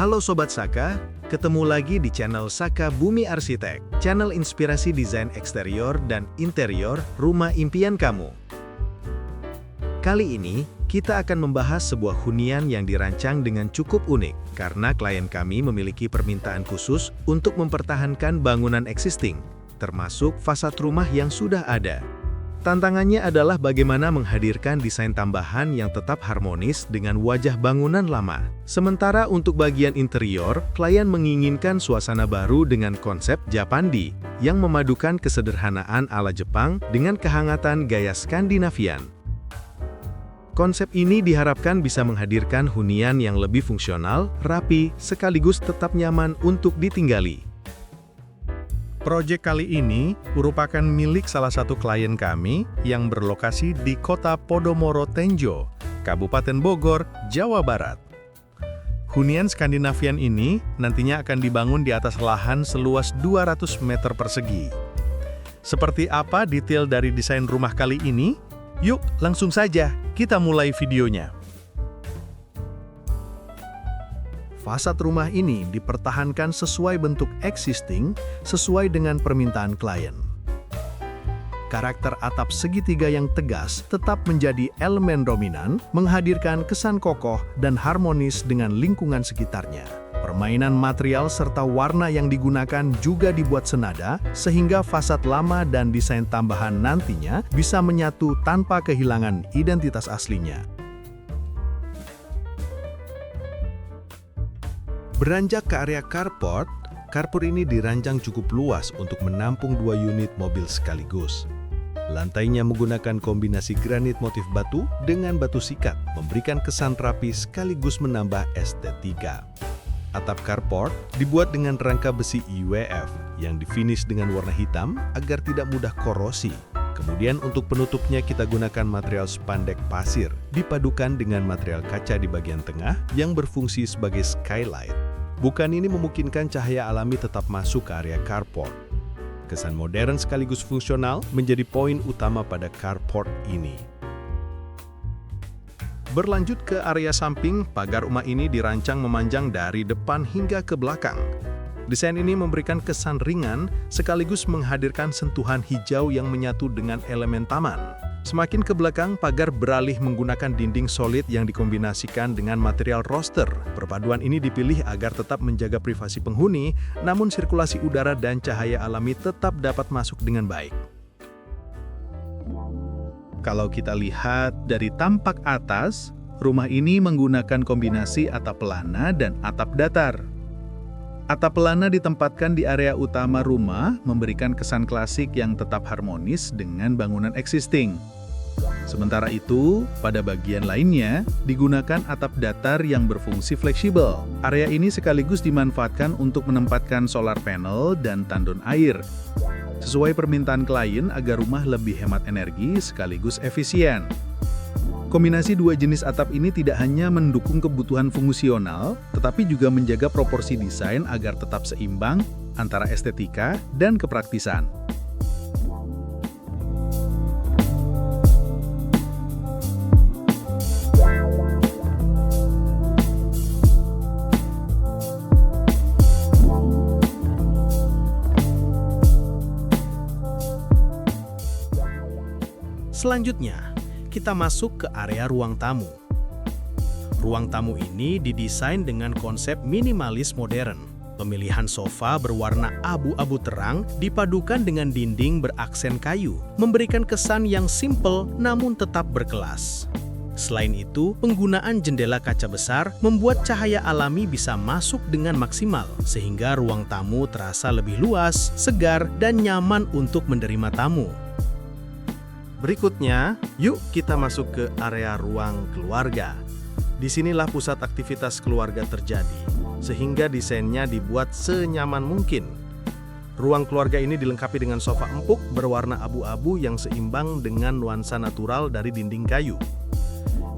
Halo Sobat Saka, ketemu lagi di channel Saka Bumi Arsitek, channel inspirasi desain eksterior dan interior rumah impian kamu. Kali ini, kita akan membahas sebuah hunian yang dirancang dengan cukup unik, karena klien kami memiliki permintaan khusus untuk mempertahankan bangunan existing, termasuk fasad rumah yang sudah ada. Tantangannya adalah bagaimana menghadirkan desain tambahan yang tetap harmonis dengan wajah bangunan lama. Sementara untuk bagian interior, klien menginginkan suasana baru dengan konsep Japandi, yang memadukan kesederhanaan ala Jepang dengan kehangatan gaya Skandinavian. Konsep ini diharapkan bisa menghadirkan hunian yang lebih fungsional, rapi, sekaligus tetap nyaman untuk ditinggali. Proyek kali ini merupakan milik salah satu klien kami yang berlokasi di kota Podomoro Tenjo, Kabupaten Bogor, Jawa Barat. Hunian Skandinavian ini nantinya akan dibangun di atas lahan seluas 200 meter persegi. Seperti apa detail dari desain rumah kali ini? Yuk, langsung saja kita mulai videonya. Fasad rumah ini dipertahankan sesuai bentuk existing, sesuai dengan permintaan klien. Karakter atap segitiga yang tegas tetap menjadi elemen dominan, menghadirkan kesan kokoh dan harmonis dengan lingkungan sekitarnya. Permainan material serta warna yang digunakan juga dibuat senada, sehingga fasad lama dan desain tambahan nantinya bisa menyatu tanpa kehilangan identitas aslinya. Beranjak ke area carport ini dirancang cukup luas untuk menampung 2 unit mobil sekaligus. Lantainya menggunakan kombinasi granit motif batu dengan batu sikat, memberikan kesan rapi sekaligus menambah estetika. Atap carport dibuat dengan rangka besi IWF yang difinish dengan warna hitam agar tidak mudah korosi. Kemudian untuk penutupnya kita gunakan material spandek pasir, dipadukan dengan material kaca di bagian tengah yang berfungsi sebagai skylight. Bukan ini memungkinkan cahaya alami tetap masuk ke area carport. Kesan modern sekaligus fungsional menjadi poin utama pada carport ini. Berlanjut ke area samping, pagar rumah ini dirancang memanjang dari depan hingga ke belakang. Desain ini memberikan kesan ringan sekaligus menghadirkan sentuhan hijau yang menyatu dengan elemen taman. Semakin ke belakang, pagar beralih menggunakan dinding solid yang dikombinasikan dengan material roster. Perpaduan ini dipilih agar tetap menjaga privasi penghuni, namun sirkulasi udara dan cahaya alami tetap dapat masuk dengan baik. Kalau kita lihat dari tampak atas, rumah ini menggunakan kombinasi atap pelana dan atap datar. Atap pelana ditempatkan di area utama rumah, memberikan kesan klasik yang tetap harmonis dengan bangunan existing. Sementara itu, pada bagian lainnya, digunakan atap datar yang berfungsi fleksibel. Area ini sekaligus dimanfaatkan untuk menempatkan solar panel dan tandon air, sesuai permintaan klien agar rumah lebih hemat energi sekaligus efisien. Kombinasi 2 jenis atap ini tidak hanya mendukung kebutuhan fungsional, tetapi juga menjaga proporsi desain agar tetap seimbang antara estetika dan kepraktisan. Selanjutnya, kita masuk ke area ruang tamu. Ruang tamu ini didesain dengan konsep minimalis modern. Pemilihan sofa berwarna abu-abu terang dipadukan dengan dinding beraksen kayu, memberikan kesan yang simpel namun tetap berkelas. Selain itu, penggunaan jendela kaca besar membuat cahaya alami bisa masuk dengan maksimal, sehingga ruang tamu terasa lebih luas, segar, dan nyaman untuk menerima tamu. Berikutnya, yuk kita masuk ke area ruang keluarga. Disinilah pusat aktivitas keluarga terjadi, sehingga desainnya dibuat senyaman mungkin. Ruang keluarga ini dilengkapi dengan sofa empuk berwarna abu-abu yang seimbang dengan nuansa natural dari dinding kayu.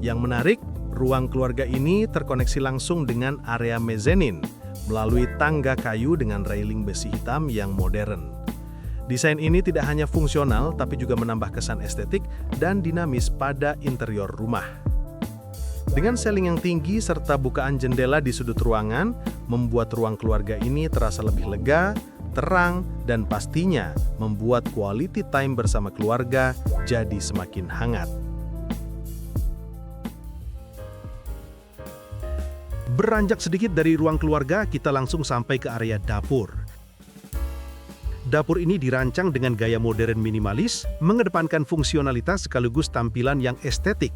Yang menarik, ruang keluarga ini terkoneksi langsung dengan area mezzanine melalui tangga kayu dengan railing besi hitam yang modern. Desain ini tidak hanya fungsional, tapi juga menambah kesan estetik dan dinamis pada interior rumah. Dengan ceiling yang tinggi serta bukaan jendela di sudut ruangan, membuat ruang keluarga ini terasa lebih lega, terang, dan pastinya membuat quality time bersama keluarga jadi semakin hangat. Beranjak sedikit dari ruang keluarga, kita langsung sampai ke area dapur. Dapur ini dirancang dengan gaya modern minimalis, mengedepankan fungsionalitas sekaligus tampilan yang estetik.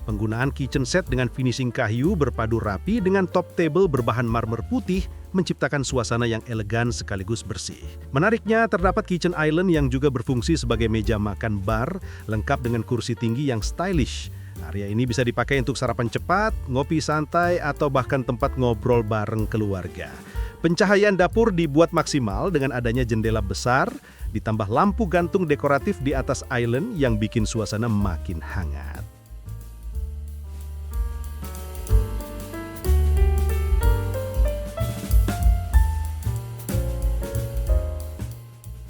Penggunaan kitchen set dengan finishing kayu berpadu rapi dengan top table berbahan marmer putih menciptakan suasana yang elegan sekaligus bersih. Menariknya, terdapat kitchen island yang juga berfungsi sebagai meja makan bar, lengkap dengan kursi tinggi yang stylish. Area ini bisa dipakai untuk sarapan cepat, ngopi santai, atau bahkan tempat ngobrol bareng keluarga. Pencahayaan dapur dibuat maksimal dengan adanya jendela besar, ditambah lampu gantung dekoratif di atas island yang bikin suasana makin hangat.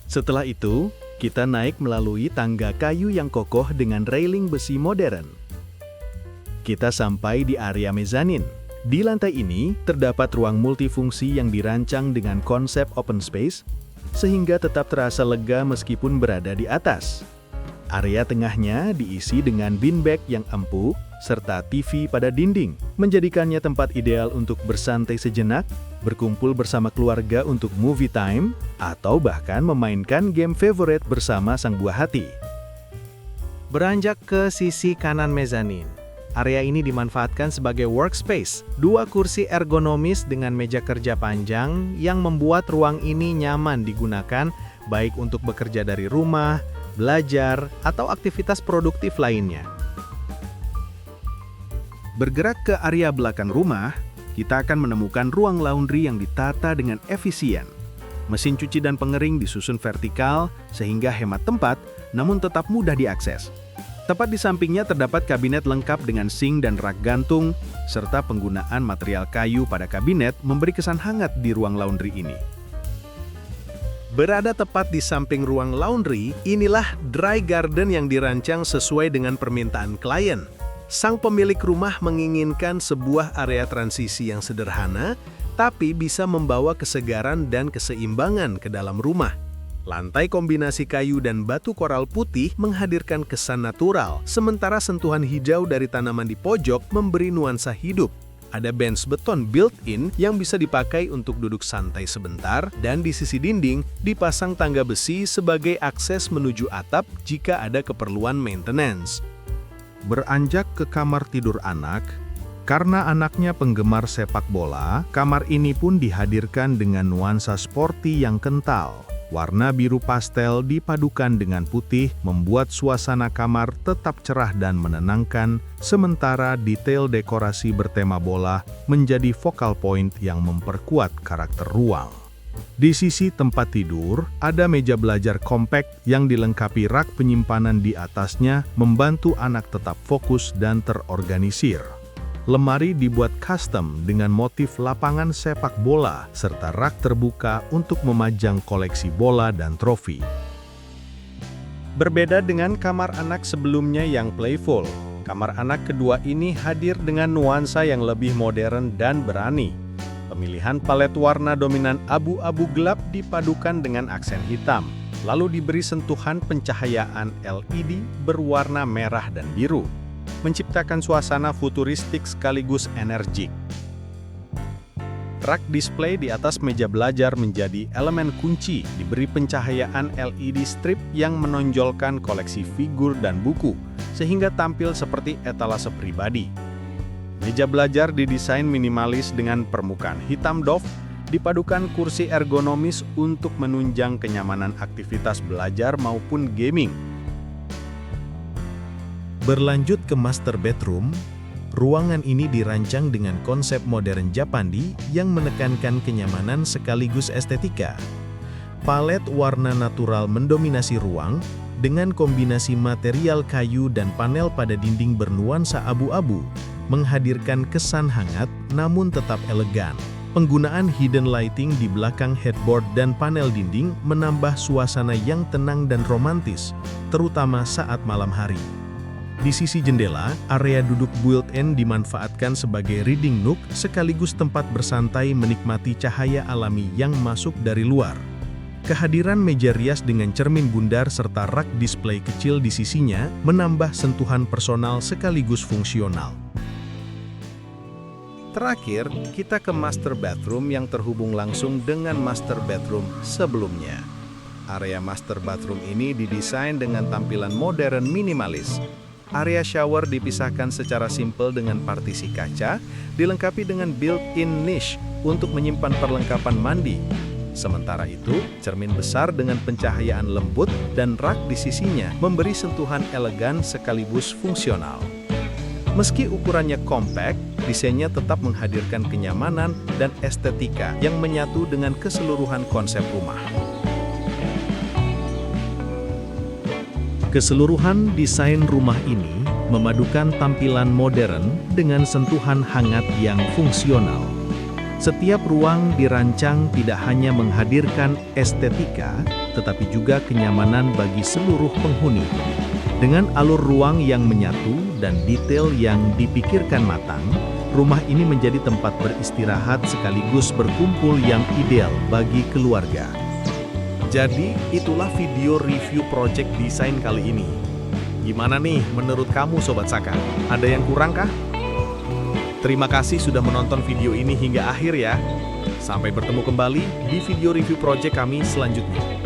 Setelah itu, kita naik melalui tangga kayu yang kokoh dengan railing besi modern. Kita sampai di area mezanin. Di lantai ini, terdapat ruang multifungsi yang dirancang dengan konsep open space, sehingga tetap terasa lega meskipun berada di atas. Area tengahnya diisi dengan beanbag yang empuk, serta TV pada dinding, menjadikannya tempat ideal untuk bersantai sejenak, berkumpul bersama keluarga untuk movie time, atau bahkan memainkan game favorite bersama sang buah hati. Beranjak ke sisi kanan mezanin, area ini dimanfaatkan sebagai workspace, 2 kursi ergonomis dengan meja kerja panjang yang membuat ruang ini nyaman digunakan baik untuk bekerja dari rumah, belajar, atau aktivitas produktif lainnya. Bergerak ke area belakang rumah, kita akan menemukan ruang laundry yang ditata dengan efisien. Mesin cuci dan pengering disusun vertikal sehingga hemat tempat, namun tetap mudah diakses. Tepat di sampingnya terdapat kabinet lengkap dengan sink dan rak gantung, serta penggunaan material kayu pada kabinet memberi kesan hangat di ruang laundry ini. Berada tepat di samping ruang laundry, inilah dry garden yang dirancang sesuai dengan permintaan klien. Sang pemilik rumah menginginkan sebuah area transisi yang sederhana, tapi bisa membawa kesegaran dan keseimbangan ke dalam rumah. Lantai kombinasi kayu dan batu koral putih menghadirkan kesan natural, sementara sentuhan hijau dari tanaman di pojok memberi nuansa hidup. Ada bench beton built-in yang bisa dipakai untuk duduk santai sebentar, dan di sisi dinding dipasang tangga besi sebagai akses menuju atap jika ada keperluan maintenance. Beranjak ke kamar tidur anak, karena anaknya penggemar sepak bola, kamar ini pun dihadirkan dengan nuansa sporty yang kental. Warna biru pastel dipadukan dengan putih membuat suasana kamar tetap cerah dan menenangkan, sementara detail dekorasi bertema bola menjadi focal point yang memperkuat karakter ruang. Di sisi tempat tidur, ada meja belajar compact yang dilengkapi rak penyimpanan di atasnya, membantu anak tetap fokus dan terorganisir. Lemari dibuat custom dengan motif lapangan sepak bola, serta rak terbuka untuk memajang koleksi bola dan trofi. Berbeda dengan kamar anak sebelumnya yang playful, kamar anak kedua ini hadir dengan nuansa yang lebih modern dan berani. Pemilihan palet warna dominan abu-abu gelap dipadukan dengan aksen hitam, lalu diberi sentuhan pencahayaan LED berwarna merah dan biru, menciptakan suasana futuristik sekaligus energik. Rak display di atas meja belajar menjadi elemen kunci, diberi pencahayaan LED strip yang menonjolkan koleksi figur dan buku, sehingga tampil seperti etalase pribadi. Meja belajar didesain minimalis dengan permukaan hitam doff, dipadukan kursi ergonomis untuk menunjang kenyamanan aktivitas belajar maupun gaming. Berlanjut ke master bedroom, ruangan ini dirancang dengan konsep modern Japandi yang menekankan kenyamanan sekaligus estetika. Palet warna natural mendominasi ruang, dengan kombinasi material kayu dan panel pada dinding bernuansa abu-abu, menghadirkan kesan hangat namun tetap elegan. Penggunaan hidden lighting di belakang headboard dan panel dinding menambah suasana yang tenang dan romantis, terutama saat malam hari. Di sisi jendela, area duduk built-in dimanfaatkan sebagai reading nook sekaligus tempat bersantai menikmati cahaya alami yang masuk dari luar. Kehadiran meja rias dengan cermin bundar serta rak display kecil di sisinya menambah sentuhan personal sekaligus fungsional. Terakhir, kita ke master bathroom yang terhubung langsung dengan master bedroom sebelumnya. Area master bathroom ini didesain dengan tampilan modern minimalis. Area shower dipisahkan secara simpel dengan partisi kaca, dilengkapi dengan built-in niche untuk menyimpan perlengkapan mandi. Sementara itu, cermin besar dengan pencahayaan lembut dan rak di sisinya memberi sentuhan elegan sekaligus fungsional. Meski ukurannya kompak, desainnya tetap menghadirkan kenyamanan dan estetika yang menyatu dengan keseluruhan konsep rumah. Keseluruhan desain rumah ini memadukan tampilan modern dengan sentuhan hangat yang fungsional. Setiap ruang dirancang tidak hanya menghadirkan estetika, tetapi juga kenyamanan bagi seluruh penghuni. Dengan alur ruang yang menyatu dan detail yang dipikirkan matang, rumah ini menjadi tempat beristirahat sekaligus berkumpul yang ideal bagi keluarga. Jadi, itulah video review project desain kali ini. Gimana nih menurut kamu Sobat Saka? Ada yang kurang kah? Terima kasih sudah menonton video ini hingga akhir ya. Sampai bertemu kembali di video review project kami selanjutnya.